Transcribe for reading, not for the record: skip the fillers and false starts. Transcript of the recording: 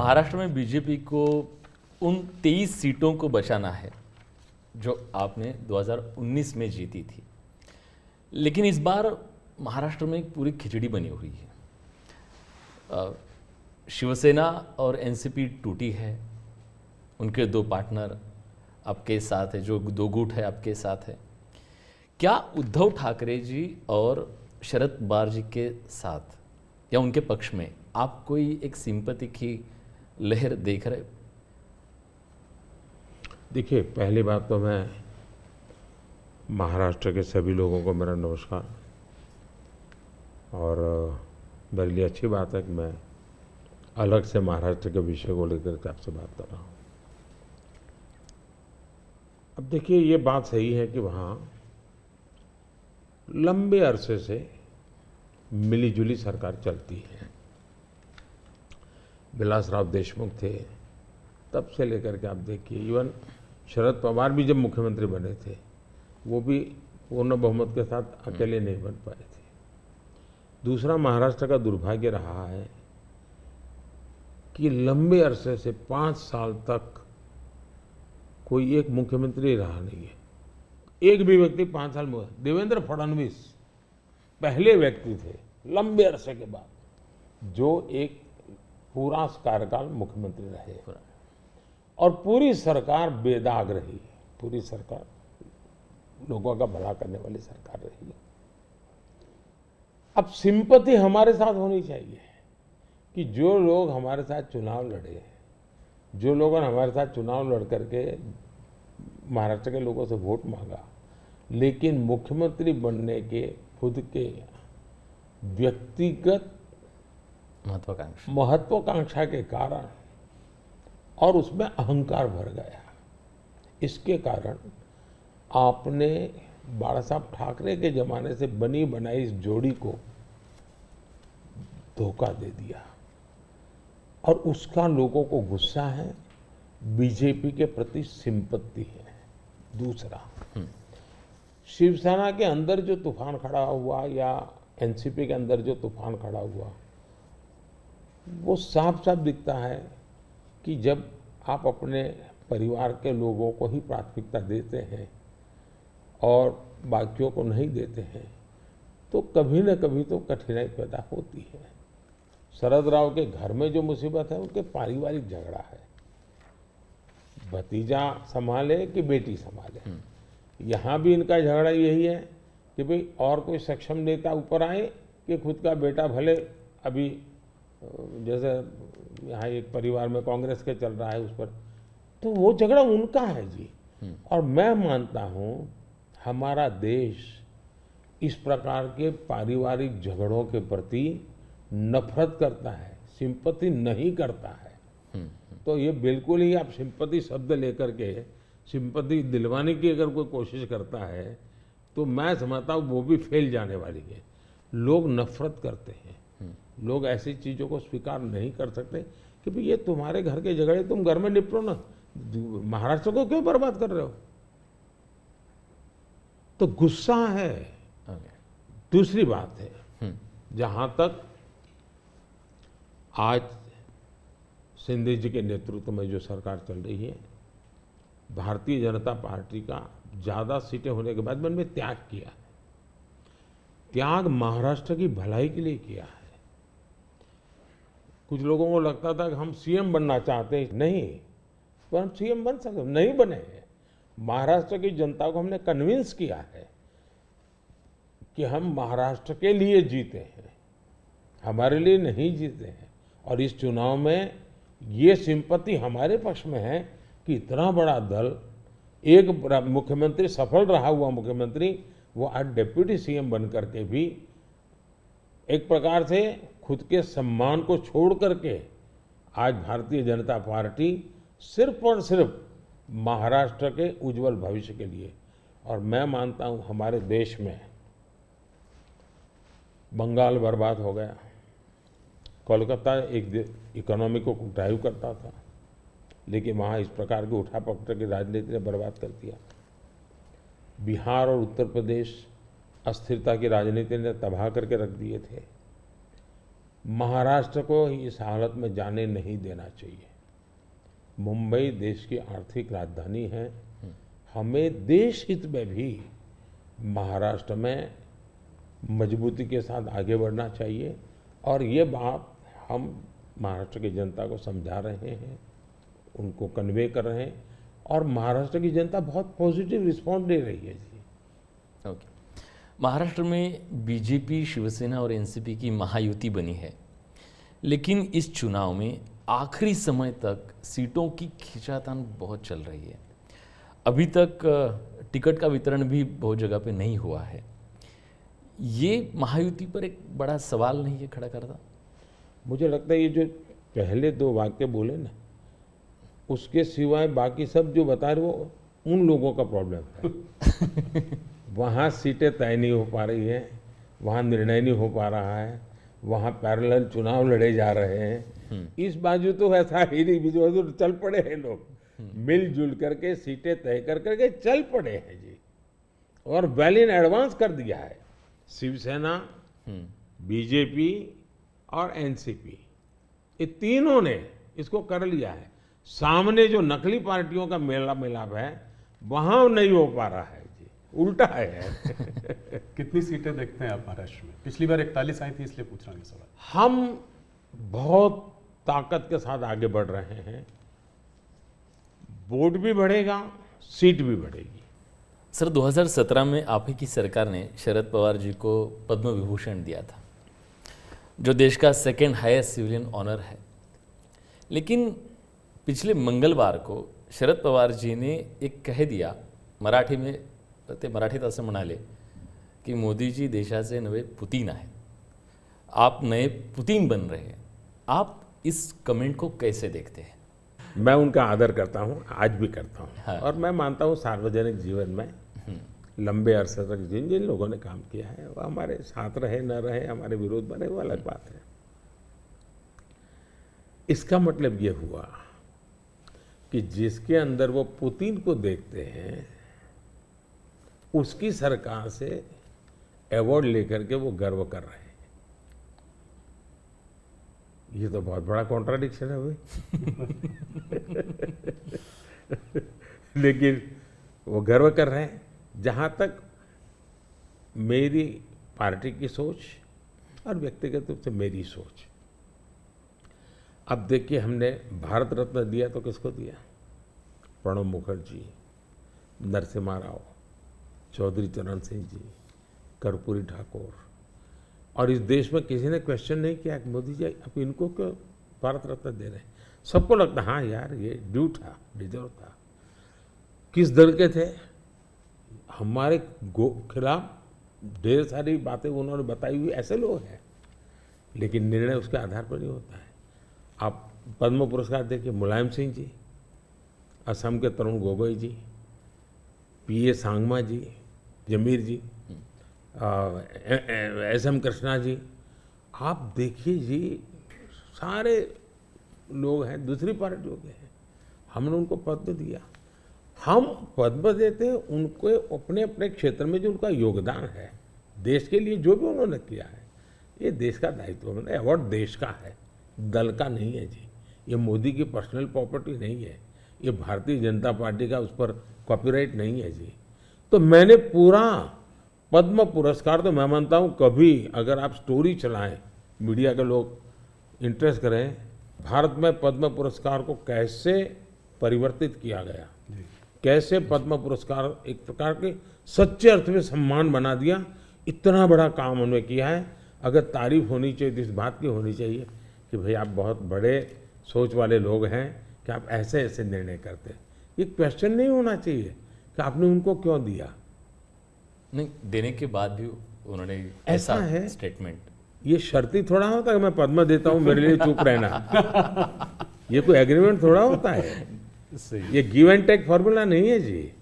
महाराष्ट्र में बीजेपी को उन 23 सीटों को बचाना है जो आपने 2019 में जीती थी, लेकिन इस बार महाराष्ट्र में एक पूरी खिचड़ी बनी हुई है। शिवसेना और एनसीपी टूटी है, उनके दो पार्टनर आपके साथ है, जो दो गुट है आपके साथ है। क्या उद्धव ठाकरे जी और शरद पवार जी के साथ या उनके पक्ष में आप कोई एक सिंपैथी की लहर देख रहे? देखिए, पहली बात तो मैं महाराष्ट्र के सभी लोगों को मेरा नमस्कार। और मेरे लिए अच्छी बात है कि मैं अलग से महाराष्ट्र के विषय को लेकर के आपसे बात कर रहा हूँ। अब देखिए, ये बात सही है कि वहाँ लंबे अरसे से मिलीजुली सरकार चलती है। विलासराव देशमुख थे, तब से लेकर के आप देखिए, इवन शरद पवार भी जब मुख्यमंत्री बने थे, वो भी पूर्ण बहुमत के साथ अकेले नहीं बन पाए थे। दूसरा, महाराष्ट्र का दुर्भाग्य रहा है कि लंबे अरसे से 5 साल तक कोई एक मुख्यमंत्री रहा नहीं है। एक भी व्यक्ति 5 साल में, देवेंद्र फडणवीस पहले व्यक्ति थे लंबे अरसे के बाद जो एक पूरा कार्यकाल मुख्यमंत्री रहे, और पूरी सरकार बेदाग रही, पूरी सरकार लोगों का भला करने वाली सरकार रही। अब सिंपैथी हमारे साथ होनी चाहिए कि जो लोग हमारे साथ चुनाव लड़े, जो लोगों ने हमारे साथ चुनाव लड़ करके महाराष्ट्र के लोगों से वोट मांगा, लेकिन मुख्यमंत्री बनने के खुद के व्यक्तिगत महत्वाकांक्षा के कारण और उसमें अहंकार भर गया, इसके कारण आपने बाला साहब ठाकरे के जमाने से बनी बनाई इस जोड़ी को धोखा दे दिया, और उसका लोगों को गुस्सा है, बीजेपी के प्रति सिंपत्ति है। दूसरा, शिवसेना के अंदर जो तूफान खड़ा हुआ या एनसीपी के अंदर जो तूफान खड़ा हुआ, वो साफ साफ दिखता है कि जब आप अपने परिवार के लोगों को ही प्राथमिकता देते हैं और बाकियों को नहीं देते हैं, तो कभी न कभी तो कठिनाई पैदा होती है। शरद राव के घर में जो मुसीबत है, उनके पारिवारिक झगड़ा है, भतीजा संभाले कि बेटी संभाले। यहाँ भी इनका झगड़ा यही है कि भाई और कोई सक्षम नेता ऊपर आए कि खुद का बेटा भले, अभी जैसे यहाँ एक परिवार में कांग्रेस के चल रहा है उस पर, तो वो झगड़ा उनका है जी। और मैं मानता हूँ हमारा देश इस प्रकार के पारिवारिक झगड़ों के प्रति नफरत करता है, सिंपैथी नहीं करता है। तो ये बिल्कुल ही, आप सिंपैथी शब्द लेकर के सिंपैथी दिलवाने की अगर कोई कोशिश करता है तो मैं समझता हूँ वो भी फेल जाने वाली है। लोग नफरत करते हैं, लोग ऐसी चीज़ों को स्वीकार नहीं कर सकते कि भाई ये तुम्हारे घर के झगड़े, तुम घर में निपटो ना, महाराष्ट्र को क्यों बर्बाद कर रहे हो। तो गुस्सा है। दूसरी बात है, जहां तक आज शिंदे जी के नेतृत्व में जो सरकार चल रही है, भारतीय जनता पार्टी का ज़्यादा सीटें होने के बाद मैंने त्याग किया है। त्याग महाराष्ट्र की भलाई के लिए किया है। कुछ लोगों को लगता था कि हम सीएम बनना चाहते हैं, नहीं, तो हम सीएम बन सकते, नहीं बने। महाराष्ट्र की जनता को हमने कन्विंस किया है कि हम महाराष्ट्र के लिए जीते हैं, हमारे लिए नहीं जीते हैं। और इस चुनाव में ये सिंपैथी हमारे पक्ष में है कि इतना बड़ा दल, एक मुख्यमंत्री, सफल रहा हुआ मुख्यमंत्री, वो आज डिप्टी सीएम बन करके भी एक प्रकार से खुद के सम्मान को छोड़ करके आज भारतीय जनता पार्टी सिर्फ और सिर्फ महाराष्ट्र के उज्जवल भविष्य के लिए। और मैं मानता हूं हमारे देश में बंगाल बर्बाद हो गया, कोलकाता एक इकोनॉमी को ड्राइव करता था, लेकिन वहाँ इस प्रकार की उठापटक की राजनीति ने बर्बाद कर दिया। बिहार और उत्तर प्रदेश अस्थिरता की राजनीति ने तबाह करके रख दिए थे। महाराष्ट्र को इस हालत में जाने नहीं देना चाहिए। मुंबई देश की आर्थिक राजधानी है। हमें देश हित में भी महाराष्ट्र में मजबूती के साथ आगे बढ़ना चाहिए और ये बात हम महाराष्ट्र की जनता को समझा रहे हैं, उनको कन्वे कर रहे हैं और महाराष्ट्र की जनता बहुत पॉजिटिव रिस्पॉन्स दे रही है जी। ओके। महाराष्ट्र में बीजेपी, शिवसेना और एनसीपी की महायुति बनी है, लेकिन इस चुनाव में आखिरी समय तक सीटों की खींचातान बहुत चल रही है। अभी तक टिकट का वितरण भी बहुत जगह पे नहीं हुआ है। ये महायुति पर एक बड़ा सवाल नहीं है खड़ा करता? मुझे लगता है ये जो पहले दो वाक्य बोले ना, उसके सिवाय बाकी सब जो बता रहे वो उन लोगों का प्रॉब्लम है। वहाँ सीटें तय नहीं हो पा रही हैं, वहाँ निर्णय नहीं हो पा रहा है, वहाँ पैरेलल चुनाव लड़े जा रहे हैं। इस बाजू तो ऐसा ही नहीं, तो चल पड़े हैं लोग, मिलजुल करके सीटें तय कर करके चल पड़े हैं जी, और वेल इन एडवांस कर दिया है। शिवसेना, बीजेपी और एनसीपी, ये तीनों ने इसको कर लिया है। सामने जो नकली पार्टियों का मेला मिलाप है वहां नहीं हो पा रहा है जी, उल्टा है। कितनी सीटें देखते हैं आप महाराष्ट्र में? पिछली बार 41 आई थी, इसलिए पूछ रहा हूँ ये सवाल। हम बहुत ताकत के साथ आगे बढ़ रहे हैं। वोट भी बढ़ेगा, सीट भी बढ़ेगी। सर, 2017 में आप ही की सरकार ने शरद पवार जी को पद्म विभूषण दिया था, जो देश का सेकेंड हाईएस्ट सिविलियन ऑनर है। लेकिन पिछले मंगलवार को शरद पवार जी ने एक कह दिया, मराठी में ते मराठीत असं म्हणाले की मोदी जी देशाचे नवे पुतीन आहेत, आप नए पुतीन बन रहे हैं। आप इस कमेंट को कैसे देखते हैं? मैं उनका आदर करता हूं, आज भी करता हूं। हाँ। और मैं मानता हूं सार्वजनिक जीवन में लंबे अरसे तक जिन जिन लोगों ने काम किया है वो हमारे साथ रहे न रहे, हमारे विरोध बने, वो अलग बात है। इसका मतलब ये हुआ कि जिसके अंदर वो पुतिन को देखते हैं उसकी सरकार से अवार्ड लेकर के वो गर्व कर रहे हैं। ये तो बहुत बड़ा कॉन्ट्राडिक्शन है भाई। लेकिन वो गर्व कर रहे हैं। जहाँ तक मेरी पार्टी की सोच और व्यक्तिगत रूप से मेरी सोच, अब देखिए हमने भारत रत्न दिया तो किसको दिया? प्रणब मुखर्जी, नरसिम्हा राव, चौधरी चरण सिंह जी, कर्पूरी ठाकुर, और इस देश में किसी ने क्वेश्चन नहीं किया कि मोदी जी अब इनको क्यों भारत रत्न दे रहे हैं। सबको लगता हाँ यार ये ड्यू था, डिजर्व था। किस दल के थे? हमारे खिलाफ ढेर सारी बातें उन्होंने बताई हुई ऐसे लोग हैं, लेकिन निर्णय उसके आधार पर नहीं होता है। आप पद्म पुरस्कार देखिए, मुलायम सिंह जी, असम के तरुण गोगोई जी, पीए सांगमा जी, जमीर जी, एसएम कृष्णा जी, आप देखिए जी, सारे लोग हैं दूसरी पार्टियों के हैं, हमने उनको पद्म दिया। हम पद्म देते हैं उनको अपने अपने क्षेत्र में जो उनका योगदान है, देश के लिए जो भी उन्होंने किया है, ये देश का दायित्व है। अवार्ड देश का है, दल का नहीं है जी। ये मोदी की पर्सनल प्रॉपर्टी नहीं है, ये भारतीय जनता पार्टी का उस पर कॉपीराइट नहीं है जी। तो मैंने पूरा पद्म पुरस्कार, तो मैं मानता हूँ कभी अगर आप स्टोरी चलाएं, मीडिया के लोग इंटरेस्ट करें, भारत में पद्म पुरस्कार को कैसे परिवर्तित किया गया, कैसे पद्म पुरस्कार एक प्रकार के सच्चे अर्थ में सम्मान बना दिया, इतना बड़ा काम उन्होंने किया है। अगर तारीफ होनी चाहिए तो इस बात की होनी चाहिए कि भाई आप बहुत बड़े सोच वाले लोग हैं कि आप ऐसे ऐसे निर्णय करते हैं। ये क्वेश्चन नहीं होना चाहिए कि आपने उनको क्यों दिया। नहीं, देने के बाद भी उन्होंने ऐसा है स्टेटमेंट, ये शर्ती थोड़ा होता है कि मैं पद्म देता हूँ मेरे लिए चुप रहना। ये कोई एग्रीमेंट थोड़ा होता है, सही। ये गिव एंड टेक फॉर्मूला नहीं है जी।